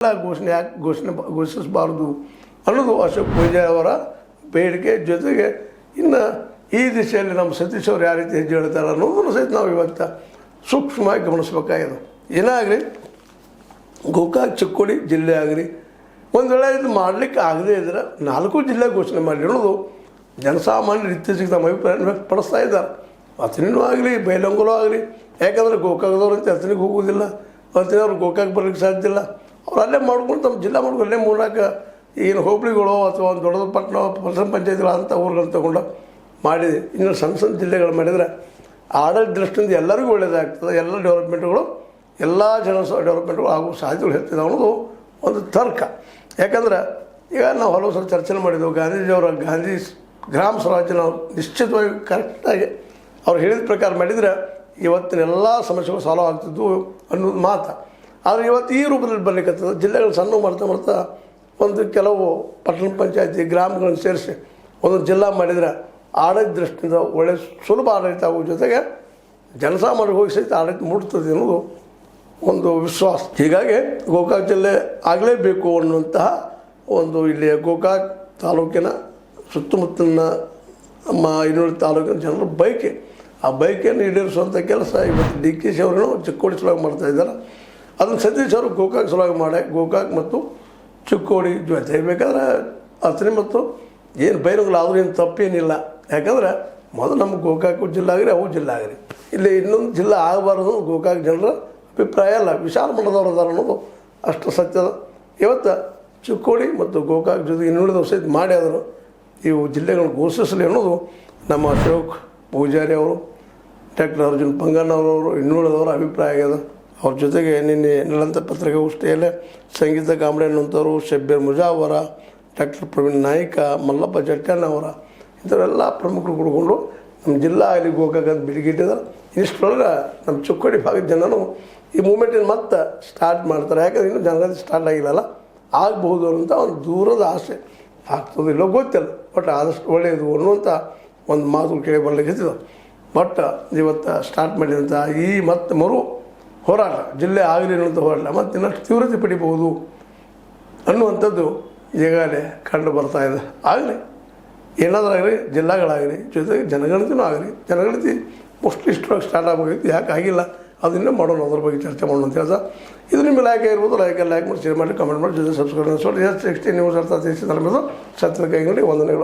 ಘೋಷಣೆ ಯಾಕೆ ಘೋಷಿಸಬಾರದು ಅನ್ನೋದು ಅಶೋಕ್ ಪೂಜಾರಿ ಅವರ ಬೇಡಿಕೆ. ಜೊತೆಗೆ ಇನ್ನು ಈ ದಿಶೆಯಲ್ಲಿ ನಮ್ಮ ಸತೀಶ್ ಅವರು ಯಾವ ರೀತಿ ಹೆಜ್ಜೆ ಹೇಳ್ತಾರೆ ಅನ್ನೋದನ್ನು ಸಹಿತ ನಾವು ಇವತ್ತು ಸೂಕ್ಷ್ಮವಾಗಿ ಗಮನಿಸಬೇಕಾಗಿದೆ. ಏನಾಗಲಿ ಗೋಕಾಕ್ ಚಿಕ್ಕೋಡಿ ಜಿಲ್ಲೆ ಆಗಲಿ ಒಂದು ವೇಳೆ ಇದು ಮಾಡಲಿಕ್ಕೆ ಆಗದೇ ಇದ್ದರೆ 4 ಜಿಲ್ಲೆ ಘೋಷಣೆ ಮಾಡಿ ಅನ್ನೋದು ಜನಸಾಮಾನ್ಯರು ಇತ್ತೀಚೆಗೆ ತಮ್ಮ ಅಭಿಪ್ರಾಯ ವ್ಯಕ್ತಪಡಿಸ್ತಾ ಇದ್ದಾರೆ. ಅಥಣಿನೂ ಆಗಲಿ ಬೈಲಂಗಲೂ ಆಗಲಿ, ಯಾಕಂದರೆ ಗೋಕಾಕದವ್ರು ಅಂತ ಅಥಣಿಗೆ ಹೋಗೋದಿಲ್ಲ, ಅಥಣಿಯವ್ರು ಗೋಕಾಕ್ ಬರಲಿಕ್ಕೆ ಸಾಧ್ಯ ಇಲ್ಲ. ಅವ್ರು ಅಲ್ಲೇ ಮಾಡ್ಕೊಂಡು ತಮ್ಮ ಜಿಲ್ಲಾ ಮಾಡ್ಕೊಂಡು ಅಲ್ಲೇ ಮೂರಾಕ ಏನು ಹೋಬಳಿಗಳು ಅಥವಾ ಒಂದು ದೊಡ್ಡ ಪಟ್ಟಣ ಪಂಚಾಯತ್ಗಳು ಅಂತ ಊರುಗಳು ತಗೊಂಡು ಮಾಡಿದೆ. ಇನ್ನು ಸಣ್ಣ ಸಣ್ಣ ಜಿಲ್ಲೆಗಳು ಮಾಡಿದರೆ ಆಡಳಿತ ದೃಷ್ಟಿಯಿಂದ ಎಲ್ಲರಿಗೂ ಒಳ್ಳೆಯದಾಗ್ತದೆ. ಎಲ್ಲ ಡೆವಲಪ್ಮೆಂಟ್ಗಳು ಎಲ್ಲ ಜನ ಡೆವಲಪ್ಮೆಂಟ್ಗಳು ಆಗುವ ಸಾಧ್ಯತೆಗಳು ಹೆಚ್ಚಿದೆ ಅನ್ನೋದು ಒಂದು ತರ್ಕ. ಯಾಕಂದ್ರೆ ಈಗ ನಾವು ಹಲವು ಸಲ ಚರ್ಚೆ ಮಾಡಿದ್ದೆವು. ಗಾಂಧೀಜಿಯವರ ಗಾಂಧಿ ಗ್ರಾಮ ಸ್ವರಾಜ್ಯ ನಾವು ನಿಶ್ಚಿತವಾಗಿ ಕರೆಕ್ಟಾಗಿ ಅವ್ರು ಹೇಳಿದ ಪ್ರಕಾರ ಮಾಡಿದರೆ ಇವತ್ತಿನ ಎಲ್ಲ ಸಮಸ್ಯೆಗಳು ಸಾಲ್ವ್ ಆಗ್ತಿದ್ವು ಅನ್ನೋದು ಮಾತು. ಆದರೆ ಇವತ್ತು ಈ ರೂಪದಲ್ಲಿ ಬರಲಿಕ್ಕತ್ತದ. ಜಿಲ್ಲೆಗಳು ಸಣ್ಣ ಮಾಡ್ತಾ ಒಂದು ಕೆಲವು ಪಟ್ಟಣ ಪಂಚಾಯತಿ ಗ್ರಾಮಗಳನ್ನು ಸೇರಿಸಿ ಒಂದು ಜಿಲ್ಲಾ ಮಾಡಿದರೆ ಆಡಳಿತ ದೃಷ್ಟಿಯಿಂದ ಒಳ್ಳೆಯ ಸುಲಭ ಆಡಳಿತ ಆಗುವ ಜೊತೆಗೆ ಜನಸಾಮಾನ್ಯರಿಗೆ ಹೋಗಿ ಸಹಿತ ಆಡಳಿತ ಮೂಡ್ತದೆ ಅನ್ನೋದು ಒಂದು ವಿಶ್ವಾಸ. ಹೀಗಾಗಿ ಗೋಕಾಕ್ ಜಿಲ್ಲೆ ಆಗಲೇಬೇಕು ಅನ್ನುವಂತಹ ಒಂದು ಇಲ್ಲಿಯ ಗೋಕಾಕ್ ತಾಲೂಕಿನ ಸುತ್ತಮುತ್ತಲಿನ ನಮ್ಮ ಐನೂರು ತಾಲೂಕಿನ ಜನರ ಬಯಕೆ, ಆ ಬಯಕೆಯನ್ನು ಈಡೇರಿಸುವಂಥ ಕೆಲಸ ಇವತ್ತು DKC ಅವರೇನೋ ಚಿಕ್ಕೋಡಿ ಸಲುವಾಗಿ ಮಾಡ್ತಾಯಿದ್ದಾರೆ. ಅದನ್ನು ಸತೀಶ್ ಅವರು ಗೋಕಾಕ್ ಸಲುವಾಗಿ ಮಾಡಿ ಗೋಕಾಕ್ ಮತ್ತು ಚಿಕ್ಕೋಡಿ ಜೊತೆ ಬೇಕಾದ್ರೆ ಅಥಣಿ ಮತ್ತು ಏನು ಬೈರಂಗಲ ಆದರೂ ಏನು ತಪ್ಪೇನಿಲ್ಲ. ಯಾಕಂದ್ರೆ ಮೊದಲು ನಮ್ಮ ಗೋಕಾಕ್ ಜಿಲ್ಲೆ ಆಗಿರಿ ಅವು ಜಿಲ್ಲೆ ಆಗಿರಿ, ಇಲ್ಲಿ ಇನ್ನೊಂದು ಜಿಲ್ಲೆ ಆಗಬಾರ್ದು ಗೋಕಾಕ್ ಜನರ ಅಭಿಪ್ರಾಯ ಅಲ್ಲ, ವಿಶಾಲ ಮಟ್ಟದವ್ರು ಅದಾರ ಅನ್ನೋದು ಅಷ್ಟು ಸತ್ಯದ. ಇವತ್ತು ಚಿಕ್ಕೋಡಿ ಮತ್ತು ಗೋಕಾಕ್ ಜೊತೆಗೆ ಇನ್ನುಳಿದ ಸಹಿತ ಮಾಡಿ ಆದರು ಇವು ಜಿಲ್ಲೆಗಳನ್ನು ಘೋಷಿಸಲಿ ಅನ್ನೋದು ನಮ್ಮ ಅಶೋಕ್ ಪೂಜಾರಿ ಅವರು, ಡಾಕ್ಟರ್ ಅರ್ಜುನ್ ಪಂಗಣ್ಣವರವರು ಇನ್ನುಳಿದವರ ಅಭಿಪ್ರಾಯ ಆಗ್ಯದ. ಅವ್ರ ಜೊತೆಗೆ ನಿನ್ನೆ ನಿರಂತ ಪತ್ರಿಕಾಗೋಷ್ಠಿಯಲ್ಲೇ ಸಂಗೀತ ಕಾಂಬ್ಳೆ ಅನ್ನುವಂಥವ್ರು, ಶಬ್ಬೀರ್ ಮುಜಾವರ, ಡಾಕ್ಟರ್ ಪ್ರವೀಣ್ ನಾಯ್ಕ, ಮಲ್ಲಪ್ಪ ಜಟ್ಟಣ್ಣವರ ಇಂಥವರೆಲ್ಲ ಪ್ರಮುಖರು ಕೂಡಿಕೊಂಡು ನಮ್ಮ ಜಿಲ್ಲಾ ಆಗಲಿ ಗೋಕಾಕ್ ಅಂತ ಬಿಡಿಗಿಟ್ಟಿದ್ದಾರೆ. ಇಷ್ಟರೊಳಗೆ ನಮ್ಮ ಚಿಕ್ಕೋಡಿ ಭಾಗದ ಜನನು ಈ ಮೂಮೆಂಟಿನ ಮತ್ತೆ ಸ್ಟಾರ್ಟ್ ಮಾಡ್ತಾರೆ. ಯಾಕಂದ್ರೆ ಇನ್ನೂ ಜನಗಣತಿ ಸ್ಟಾರ್ಟ್ ಆಗಿಲ್ಲಲ್ಲ, ಆಗಬಹುದು ಅನ್ನೋಂಥ ಒಂದು ದೂರದ ಆಸೆ. ಆಗ್ತದಿಲ್ಲೋ ಗೊತ್ತಿಲ್ಲ, ಬಟ್ ಆದಷ್ಟು ಒಳ್ಳೆಯದು ಅನ್ನುವಂಥ ಒಂದು ಮಾತು ಕೇಳಿ ಬರ್ಲಿಕ್ಕೆ ಬಟ್ ಇವತ್ತು ಸ್ಟಾರ್ಟ್ ಮಾಡಿದಂಥ ಈ ಮತ್ತೆ ಮರು ಹೋರಾಟ ಜಿಲ್ಲೆ ಆಗಲಿ ಅನ್ನುವಂಥ ಹೋರಾಟ ಮತ್ತು ಇನ್ನಷ್ಟು ತೀವ್ರತೆ ಪಡಿಬಹುದು ಅನ್ನುವಂಥದ್ದು ಈಗಾಗಲೇ ಕಂಡು ಬರ್ತಾ ಇದೆ. ಆಗಲಿ ಏನಾದರೂ ಆಗಲಿ ಜಿಲ್ಲಾಗಳಾಗಲಿ ಜೊತೆಗೆ ಜನಗಣತಿನೂ ಆಗಲಿ, ಜನಗಣತಿ ಮೋಸ್ಟ್ಲಿ ಇಷ್ಟರೊಳಗೆ ಸ್ಟಾರ್ಟ್ ಆಗಬೇಕಾಗಿತ್ತು, ಯಾಕೆ ಆಗಿಲ್ಲ ಅದನ್ನೇ ಮಾಡೋಣ, ಅದ್ರ ಬಗ್ಗೆ ಚರ್ಚೆ ಮಾಡೋಣ ಅಂತ ಹೇಳ್ತಾ ಇದು ನಿಮ್ಮ ಲೈಕ್ ಇರ್ಬೋದು. ಲೈಕ್ ಮಾಡಿ, ಶೇರ್ ಮಾಡಿ, ಕಮೆಂಟ್ ಮಾಡಿ, ಜೊತೆ ಸಬ್ಸ್ಕ್ರೈಬ್ ಮಾಡಿ. ಎಷ್ಟು 60 ನ್ಯೂಸ್ ಅರ್ಥ ದೇಶದ ಸತ್ಯದ ಕೈಗೊಂಡು ವಂದನೆಗಳು.